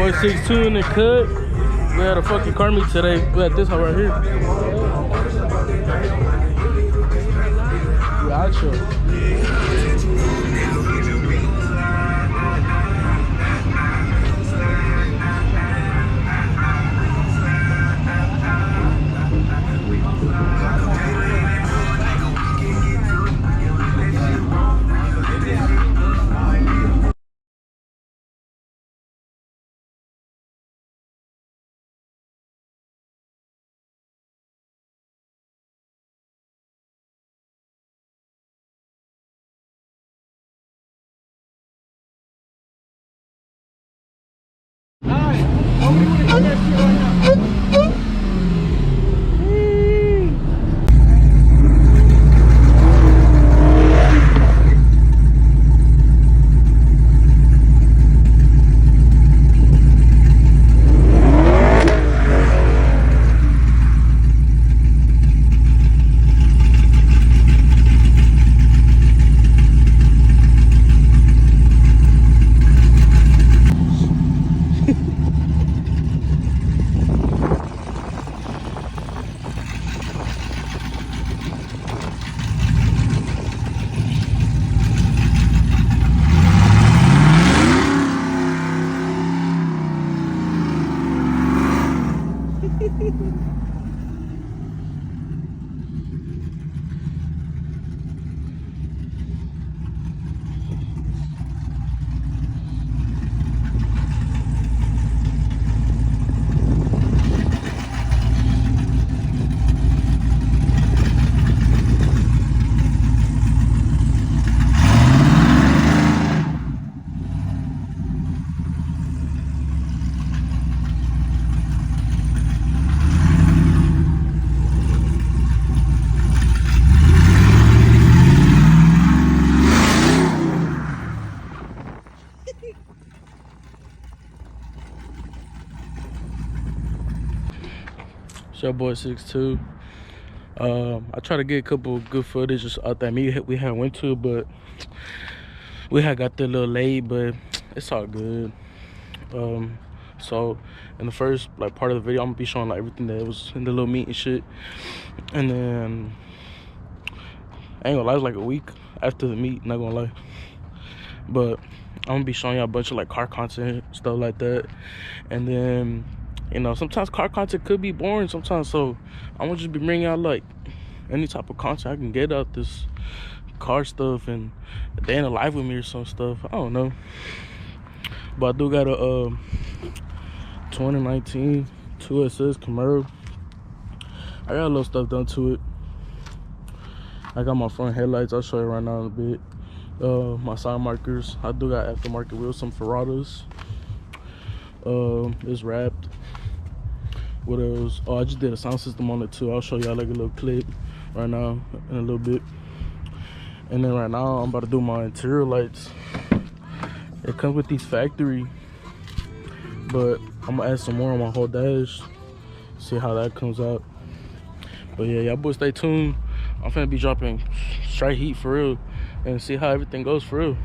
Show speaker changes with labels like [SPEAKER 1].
[SPEAKER 1] boy 6'2" in the cut. We had a fucking car meet today. We had this one right here. Gotcha. It's your boy 6'2". I try to get a couple good footage just out that meet we had went to, but we had got there a little late, but it's all good. So in the first like part of the video, I'm gonna be showing like everything that was in the little meet and shit, and then I ain't gonna lie, it was like a week after the meet, not gonna lie, but I'm gonna be showing y'all a bunch of like car content, stuff like that. And then, you know, sometimes car content could be boring sometimes, so I'm gonna just be bringing out like any type of content I can get out this car stuff, and a day in the life with me or some stuff, I don't know. But I do got a 2019 2SS Camaro. I got a little stuff done to it. I got my front headlights, I'll show you right now in a bit. My side markers, I do got aftermarket wheels, some Ferradas. It's wrapped. What else? Oh, I just did a sound system on it too. I'll show y'all like a little clip right now in a little bit. And then right now I'm about to do my interior lights. It comes with these factory, but I'm gonna add some more on my whole dash, see how that comes out. But yeah, y'all boys stay tuned. I'm finna be dropping straight heat for real and see how everything goes for real.